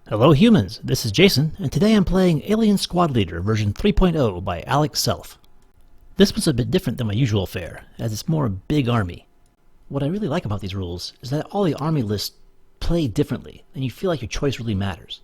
Hello humans, this is Jason, and today I'm playing Alien Squad Leader version 3.0 by Alex Self. This one's a bit different than my usual fare, as it's more a big army. What I really like about these rules is that all the army lists play differently, and you feel like your choice really matters.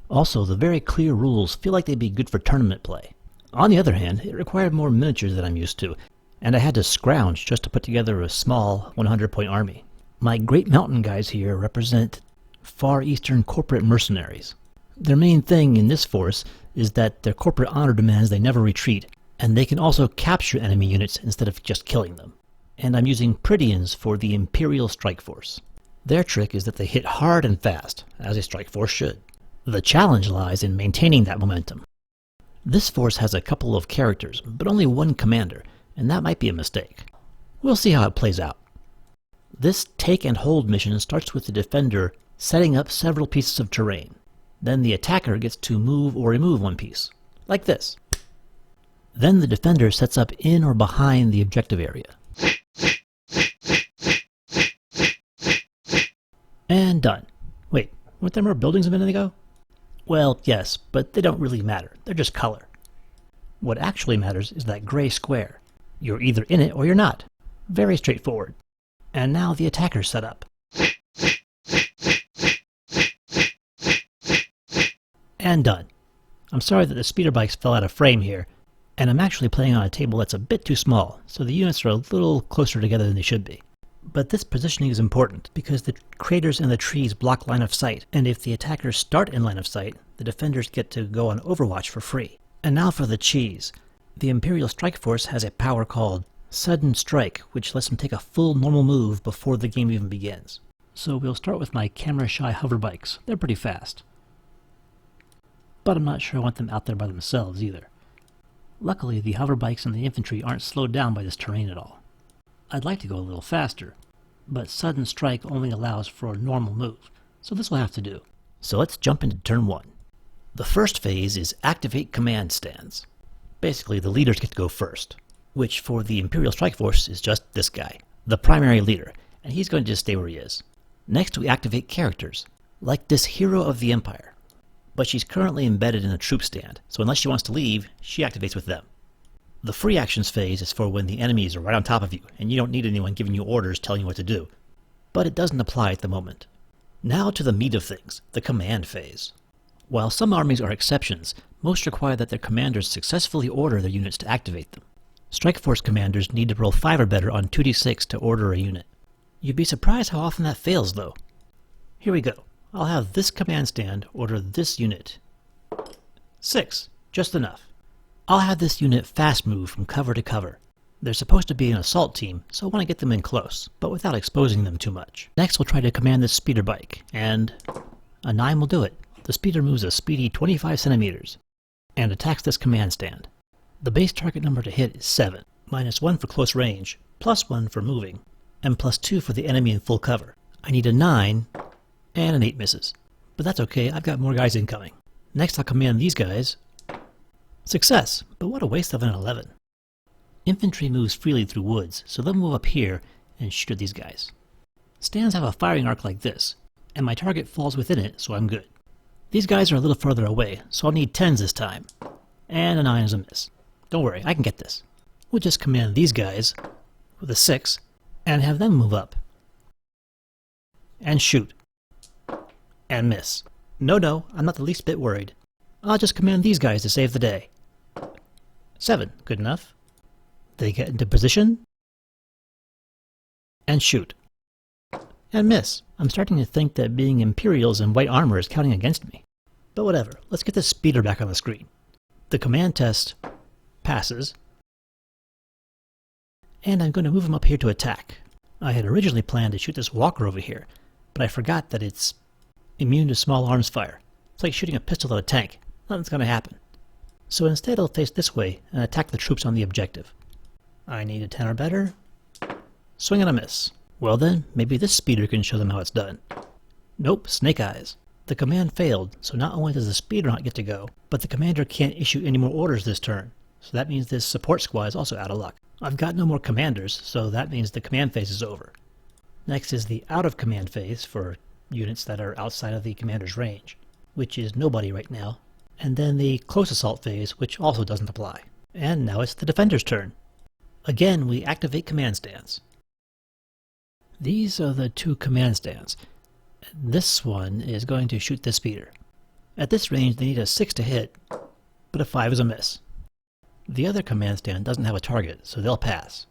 Also, the very clear rules feel like they'd be good for tournament play. On the other hand, it required more miniatures than I'm used to, and I had to scrounge just to put together a small 100-point army. My Great Mountain guys here represent Far Eastern Corporate Mercenaries. Their main thing in this force is that their corporate honor demands they never retreat, and they can also capture enemy units instead of just killing them. And I'm using Prydians for the Imperial Strike Force. Their trick is that they hit hard and fast, as a strike force should. The challenge lies in maintaining that momentum. This force has a couple of characters, but only one commander, and that might be a mistake. We'll see how it plays out. This take and hold mission starts with the defender setting up several pieces of terrain. Then the attacker gets to move or remove one piece, like this. Then the defender sets up in or behind the objective area. And done. Wait, weren't there more buildings a minute ago? Well, yes, but they don't really matter. They're just color. What actually matters is that gray square. You're either in it or you're not. Very straightforward. And now the attacker's set up. And done. I'm sorry that the speeder bikes fell out of frame here, and I'm actually playing on a table that's a bit too small, so the units are a little closer together than they should be. But this positioning is important, because the craters and the trees block line of sight, and if the attackers start in line of sight, the defenders get to go on Overwatch for free. And now for the cheese. The Imperial Strike Force has a power called Sudden Strike, which lets them take a full normal move before the game even begins. So we'll start with my camera-shy hover bikes. They're pretty fast. But I'm not sure I want them out there by themselves either. Luckily, the hover bikes and the infantry aren't slowed down by this terrain at all. I'd like to go a little faster, but Sudden Strike only allows for a normal move, so this will have to do. So let's jump into turn 1. The first phase is Activate Command Stands. Basically, the leaders get to go first, which for the Imperial Strike Force is just this guy, the primary leader, and he's going to just stay where he is. Next, we activate characters, like this Hero of the Empire. But she's currently embedded in a troop stand, so unless she wants to leave, she activates with them. The free actions phase is for when the enemies are right on top of you, and you don't need anyone giving you orders telling you what to do. But it doesn't apply at the moment. Now to the meat of things, the command phase. While some armies are exceptions, most require that their commanders successfully order their units to activate them. Strike Force commanders need to roll 5 or better on 2d6 to order a unit. You'd be surprised how often that fails, though. Here we go. I'll have this command stand order this unit. 6, just enough. I'll have this unit fast move from cover to cover. They're supposed to be an assault team, so I want to get them in close, but without exposing them too much. Next we'll try to command this speeder bike, and a 9 will do it. The speeder moves a speedy 25 centimeters, and attacks this command stand. The base target number to hit is 7, -1 for close range, +1 for moving, and +2 for the enemy in full cover. I need a 9, and an 8 misses. But that's okay, I've got more guys incoming. Next I'll command these guys. Success, but what a waste of an 11. Infantry moves freely through woods, so they'll move up here and shoot at these guys. Stands have a firing arc like this, and my target falls within it, so I'm good. These guys are a little further away, so I'll need 10s this time. And a 9 is a miss. Don't worry, I can get this. We'll just command these guys with a 6, and have them move up. And shoot. And miss. No, I'm not the least bit worried. I'll just command these guys to save the day. 7, good enough. They get into position. And shoot. And miss. I'm starting to think that being Imperials in white armor is counting against me. But whatever, let's get this speeder back on the screen. The command test passes. And I'm going to move him up here to attack. I had originally planned to shoot this walker over here, but I forgot that it's immune to small arms fire. It's like shooting a pistol at a tank. Nothing's going to happen. So instead I'll face this way and attack the troops on the objective. I need a 10 or better. Swing and a miss. Well then, maybe this speeder can show them how it's done. Nope, snake eyes. The command failed, so not only does the speeder not get to go, but the commander can't issue any more orders this turn. So that means this support squad is also out of luck. I've got no more commanders, so that means the command phase is over. Next is the out of command phase for units that are outside of the commander's range. which is nobody right now, and then the close assault phase, which also doesn't apply. And now it's the defender's turn. Again, we activate command stands. These are the two command stands. This one is going to shoot this speeder. At this range they need a 6 to hit, but a 5 is a miss. The other command stand doesn't have a target, so they'll pass.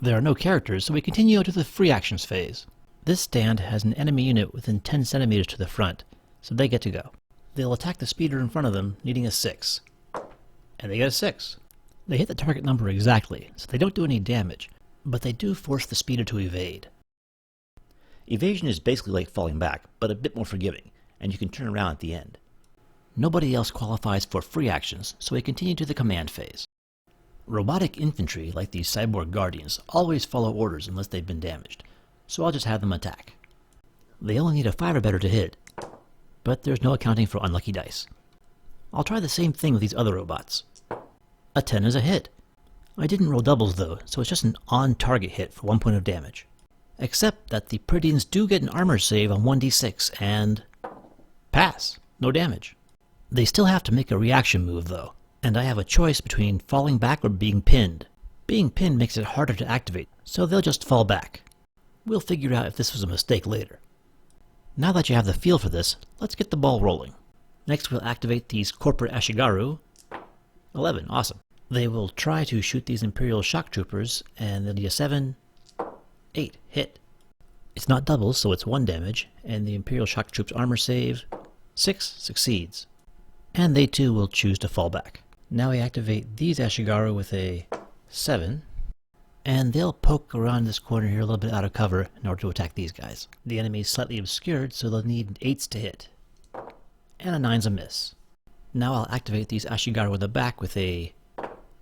There are no characters, so we continue to the free actions phase. This stand has an enemy unit within 10 centimeters to the front, so they get to go. They'll attack the speeder in front of them, needing a 6. And they get a 6. They hit the target number exactly, so they don't do any damage, but they do force the speeder to evade. Evasion is basically like falling back, but a bit more forgiving, and you can turn around at the end. Nobody else qualifies for free actions, so we continue to the command phase. Robotic infantry, like these cyborg guardians, always follow orders unless they've been damaged, so I'll just have them attack. They only need a 5 or better to hit, but there's no accounting for unlucky dice. I'll try the same thing with these other robots. A 10 is a hit. I didn't roll doubles though, so it's just an on-target hit for 1 point of damage. Except that the Prydians do get an armor save on 1d6 and pass, no damage. They still have to make a reaction move though, and I have a choice between falling back or being pinned. Being pinned makes it harder to activate, so they'll just fall back. We'll figure out if this was a mistake later. Now that you have the feel for this, let's get the ball rolling. Next we'll activate these Corporate Ashigaru. 11, awesome. They will try to shoot these Imperial Shock Troopers, and they'll need a 7, 8, hit. It's not doubles, so it's 1 damage, and the Imperial Shock Troops armor save, 6, succeeds. And they too will choose to fall back. Now we activate these Ashigaru with a 7, and they'll poke around this corner here a little bit out of cover in order to attack these guys. The enemy is slightly obscured, so they'll need 8s to hit. And a 9's a miss. Now I'll activate these Ashigaru in the back with a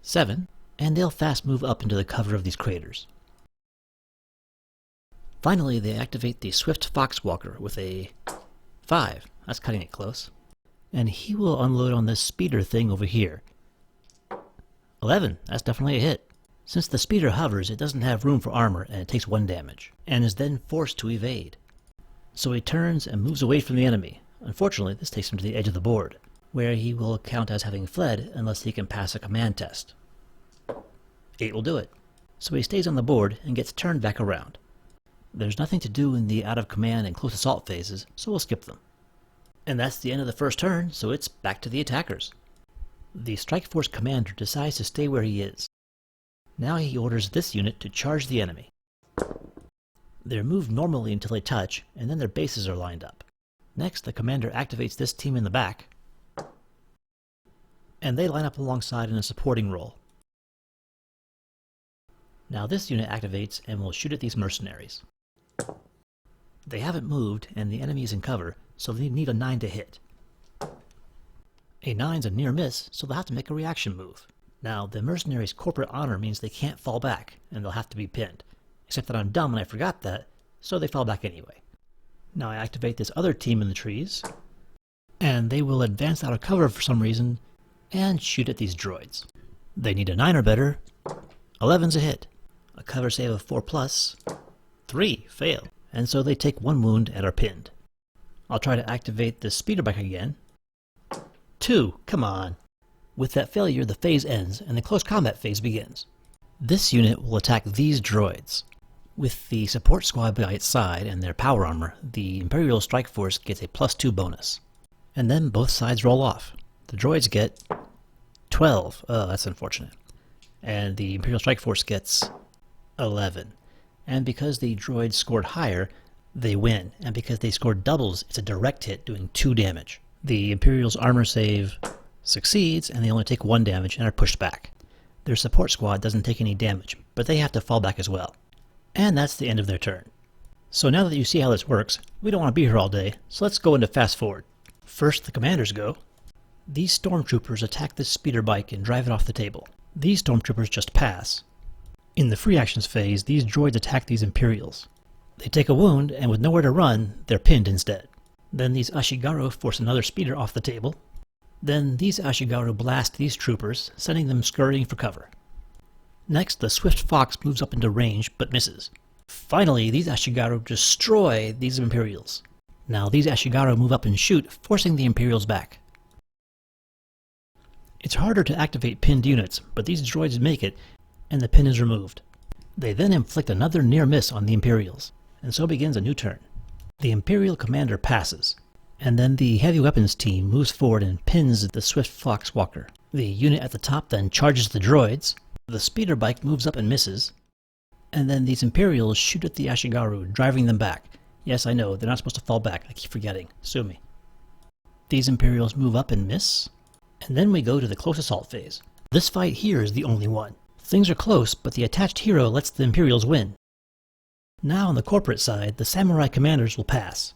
7, and they'll fast move up into the cover of these craters. Finally, they activate the Swift Foxwalker with a 5. That's cutting it close. And he will unload on this speeder thing over here. 11, that's definitely a hit. Since the speeder hovers, it doesn't have room for armor and it takes 1 damage, and is then forced to evade. So he turns and moves away from the enemy. Unfortunately, this takes him to the edge of the board, where he will count as having fled unless he can pass a command test. 8 will do it. So he stays on the board and gets turned back around. There's nothing to do in the out of command and close assault phases, so we'll skip them. And that's the end of the first turn, so it's back to the attackers. The Strike Force commander decides to stay where he is. Now he orders this unit to charge the enemy. They're moved normally until they touch, and then their bases are lined up. Next, the commander activates this team in the back, and they line up alongside in a supporting role. Now this unit activates and will shoot at these mercenaries. They haven't moved, and the enemy is in cover, so they need a 9 to hit. A 9's a near miss, so they'll have to make a reaction move. Now, the mercenaries' corporate honor means they can't fall back, and they'll have to be pinned. Except that I'm dumb and I forgot that, so they fall back anyway. Now I activate this other team in the trees, and they will advance out of cover for some reason, and shoot at these droids. They need a 9 or better. 11's a hit. A cover save of 4+. 3, fail. And so they take 1 wound and are pinned. I'll try to activate the speeder bike again. 2, come on. With that failure, the phase ends, and the close combat phase begins. This unit will attack these droids. With the support squad by its side and their power armor, the Imperial Strike Force gets a +2 bonus. And then both sides roll off. The droids get 12. Oh, that's unfortunate. And the Imperial Strike Force gets 11. And because the droids scored higher, they win. And because they scored doubles, it's a direct hit doing 2 damage. The Imperial's armor save succeeds, and they only take 1 damage and are pushed back. Their support squad doesn't take any damage, but they have to fall back as well. And that's the end of their turn. So now that you see how this works, we don't want to be here all day, so let's go into fast forward. First, the commanders go. These stormtroopers attack this speeder bike and drive it off the table. These stormtroopers just pass. In the free actions phase, these droids attack these Imperials. They take a wound, and with nowhere to run, they're pinned instead. Then these Ashigaru force another speeder off the table. Then these Ashigaru blast these troopers, sending them scurrying for cover. Next, the Swift Fox moves up into range, but misses. Finally, these Ashigaru destroy these Imperials. Now these Ashigaru move up and shoot, forcing the Imperials back. It's harder to activate pinned units, but these droids make it, and the pin is removed. They then inflict another near miss on the Imperials, and so begins a new turn. The Imperial commander passes, and then the heavy weapons team moves forward and pins the Swift Fox Walker. The unit at the top then charges the droids, the speeder bike moves up and misses, and then these Imperials shoot at the Ashigaru, driving them back. Yes, I know, they're not supposed to fall back, I keep forgetting, sue me. These Imperials move up and miss, and then we go to the close assault phase. This fight here is the only one. Things are close, but the attached hero lets the Imperials win. Now on the corporate side, the samurai commanders will pass.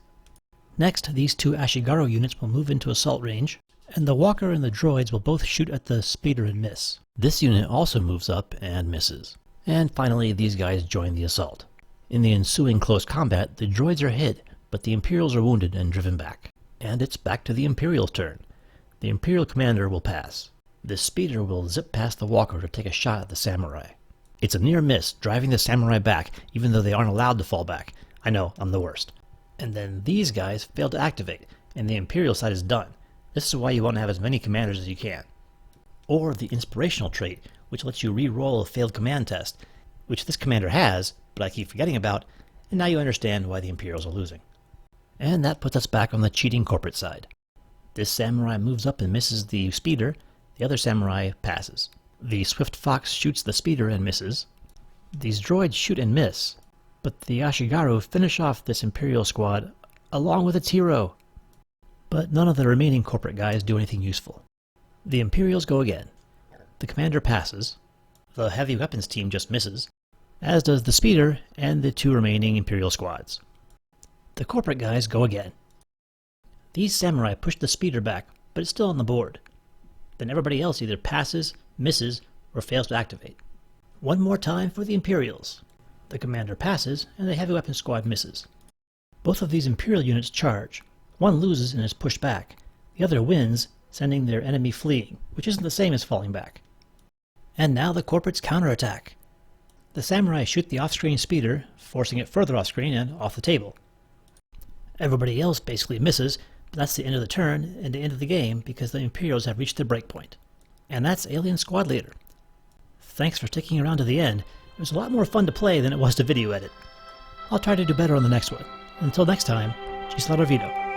Next, these two Ashigaru units will move into assault range, and the walker and the droids will both shoot at the speeder and miss. This unit also moves up and misses. And finally, these guys join the assault. In the ensuing close combat, the droids are hit, but the Imperials are wounded and driven back. And it's back to the Imperials' turn. The Imperial commander will pass. The speeder will zip past the walker to take a shot at the samurai. It's a near miss, driving the samurai back, even though they aren't allowed to fall back. I know, I'm the worst. And then these guys fail to activate, and the Imperial side is done. This is why you want to have as many commanders as you can. Or the inspirational trait, which lets you re-roll a failed command test, which this commander has, but I keep forgetting about, and now you understand why the Imperials are losing. And that puts us back on the cheating corporate side. This samurai moves up and misses the speeder, the other samurai passes. The Swift Fox shoots the speeder and misses. These droids shoot and miss, but the Ashigaru finish off this Imperial squad along with its hero. But none of the remaining corporate guys do anything useful. The Imperials go again. The commander passes. The heavy weapons team just misses, as does the speeder and the two remaining Imperial squads. The corporate guys go again. These samurai push the speeder back, but it's still on the board. Then everybody else either passes, misses, or fails to activate. One more time for the Imperials. The commander passes, and the heavy weapons squad misses. Both of these Imperial units charge. One loses and is pushed back. The other wins, sending their enemy fleeing, which isn't the same as falling back. And now the corporates counterattack. The samurai shoot the off-screen speeder, forcing it further off-screen and off the table. Everybody else basically misses, but that's the end of the turn and the end of the game because the Imperials have reached their breakpoint. And that's Alien Squad Leader. Thanks for sticking around to the end. It was a lot more fun to play than it was to video edit. I'll try to do better on the next one. Until next time, Gisela Vido.